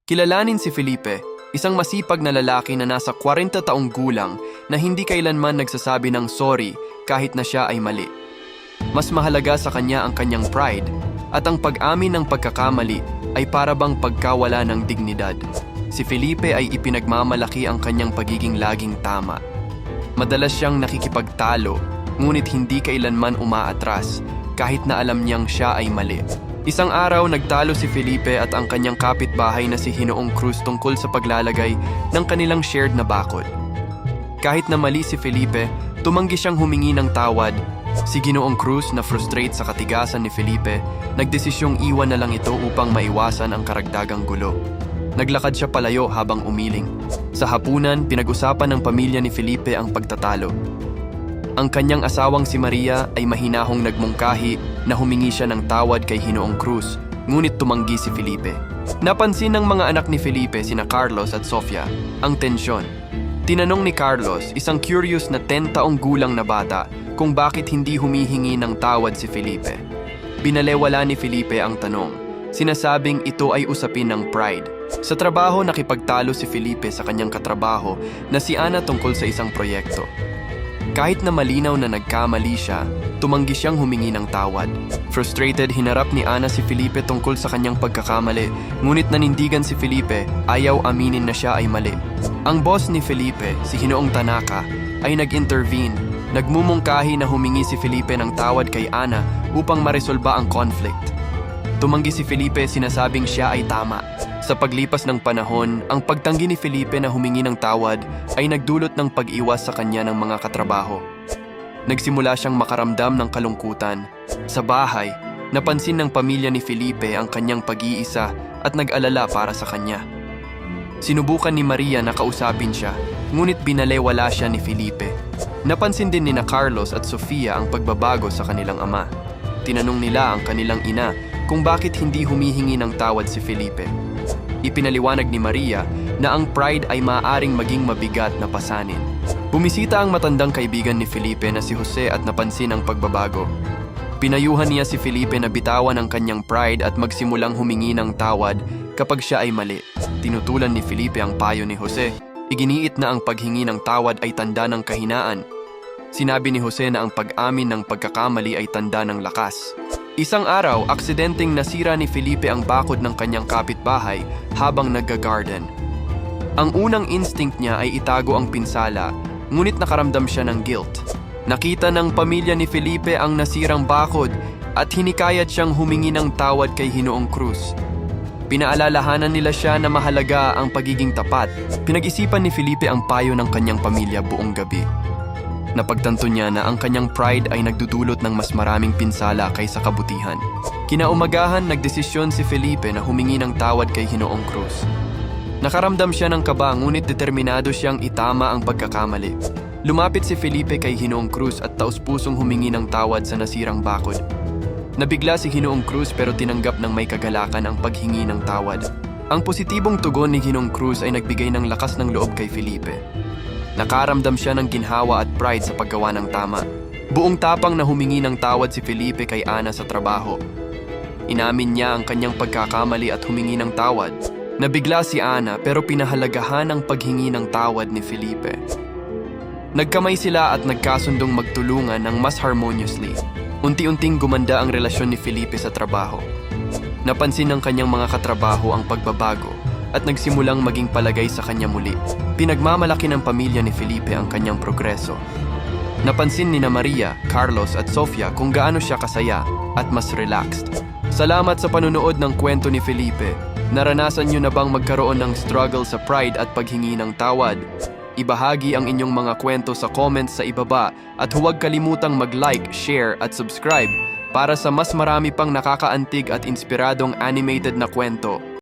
Kilalanin si Felipe, isang masipag na lalaki na nasa 40 taong gulang na hindi kailanman nagsasabi ng sorry kahit na siya ay mali. Mas mahalaga sa kanya ang kanyang pride at ang pag-amin ng pagkakamali ay para bang pagkawala ng dignidad. Si Felipe ay ipinagmamalaki ang kanyang pagiging laging tama. Madalas siyang nakikipagtalo, ngunit hindi kailanman umaatras kahit na alam niyang siya ay mali. Isang araw, nagtalo si Felipe at ang kanyang kapitbahay na si Ginoong Cruz tungkol sa paglalagay ng kanilang shared na bakod. Kahit na mali si Felipe, tumanggi siyang humingi ng tawad. Si Ginoong Cruz, na frustrate sa katigasan ni Felipe, nagdesisyong iwan na lang ito upang maiwasan ang karagdagang gulo. Naglakad siya palayo habang umiling. Sa hapunan, pinag-usapan ng pamilya ni Felipe ang pagtatalo. Ang kanyang asawang si Maria ay mahinahong nagmungkahi na humingi siya ng tawad kay Ginoong Cruz, ngunit tumanggi si Felipe. Napansin ng mga anak ni Felipe, sina Carlos at Sofia, ang tensyon. Tinanong ni Carlos, isang curious na 10 taong gulang na bata, kung bakit hindi humihingi ng tawad si Felipe. Binalewala ni Felipe ang tanong. Sinasabing ito ay usapin ng pride. Sa trabaho, nakipagtalo si Felipe sa kanyang katrabaho na si Ana tungkol sa isang proyekto. Kahit na malinaw na nagkamali siya, tumanggi siyang humingi ng tawad. Frustrated, hinarap ni Ana si Felipe tungkol sa kanyang pagkakamali, ngunit nanindigan si Felipe, ayaw aminin na siya ay mali. Ang boss ni Felipe, si Ginoong Tanaka, ay nag-intervene. Nagmumungkahi na humingi si Felipe ng tawad kay Ana upang maresolba ang conflict. Tumanggi si Felipe, sinasabing siya ay tama. Sa paglipas ng panahon, ang pagtanggi ni Felipe na humingi ng tawad ay nagdulot ng pag-iwas sa kanya ng mga katrabaho. Nagsimula siyang makaramdam ng kalungkutan. Sa bahay, napansin ng pamilya ni Felipe ang kanyang pag-iisa at nag-alala para sa kanya. Sinubukan ni Maria na kausapin siya, ngunit binalewala siya ni Felipe. Napansin din ni Carlos at Sofia ang pagbabago sa kanilang ama. Tinanong nila ang kanilang ina kung bakit hindi humihingi ng tawad si Felipe. Ipinaliwanag ni Maria na ang pride ay maaaring maging mabigat na pasanin. Bumisita ang matandang kaibigan ni Felipe na si Jose at napansin ang pagbabago. Pinayuhan niya si Felipe na bitawan ang kanyang pride at magsimulang humingi ng tawad kapag siya ay mali. Tinutulan ni Felipe ang payo ni Jose. Iginiit na ang paghingi ng tawad ay tanda ng kahinaan. Sinabi ni Jose na ang pag-amin ng pagkakamali ay tanda ng lakas. Isang araw, aksidenteng nasira ni Felipe ang bakod ng kanyang kapitbahay habang nagga-garden. Ang unang instinct niya ay itago ang pinsala, ngunit nakaramdam siya ng guilt. Nakita ng pamilya ni Felipe ang nasirang bakod at hinikayat siyang humingi ng tawad kay Ginoong Cruz. Pinaalalahanan nila siya na mahalaga ang pagiging tapat. Pinag-isipan ni Felipe ang payo ng kanyang pamilya buong gabi. Napagtanto niya na ang kanyang pride ay nagdudulot ng mas maraming pinsala kaysa kabutihan. Kinaumagahan, nagdesisyon si Felipe na humingi ng tawad kay Ginoong Cruz. Nakaramdam siya ng kaba, ngunit determinado siyang itama ang pagkakamali. Lumapit si Felipe kay Ginoong Cruz at taus-pusong humingi ng tawad sa nasirang bakod. Nabigla si Ginoong Cruz pero tinanggap ng may kagalakan ang paghingi ng tawad. Ang positibong tugon ni Ginoong Cruz ay nagbigay ng lakas ng loob kay Felipe. Nakaramdam siya ng ginhawa at pride sa paggawa ng tama. Buong tapang na humingi ng tawad si Felipe kay Ana sa trabaho. Inamin niya ang kanyang pagkakamali at humingi ng tawad. Nabigla si Ana pero pinahalagahan ang paghingi ng tawad ni Felipe. Nagkamay sila at nagkasundong magtulungan ng mas harmoniously. Unti-unting gumanda ang relasyon ni Felipe sa trabaho. Napansin ng kanyang mga katrabaho ang pagbabago at nagsimulang maging palagay sa kanya muli. Pinagmamalaki ng pamilya ni Felipe ang kanyang progreso. Napansin ni Maria, Carlos at Sofia kung gaano siya kasaya at mas relaxed. Salamat sa panunood ng kwento ni Felipe. Naranasan niyo na bang magkaroon ng struggle sa pride at paghingi ng tawad? Ibahagi ang inyong mga kwento sa comments sa ibaba at huwag kalimutang mag-like, share at subscribe para sa mas marami pang nakakaantig at inspiradong animated na kwento.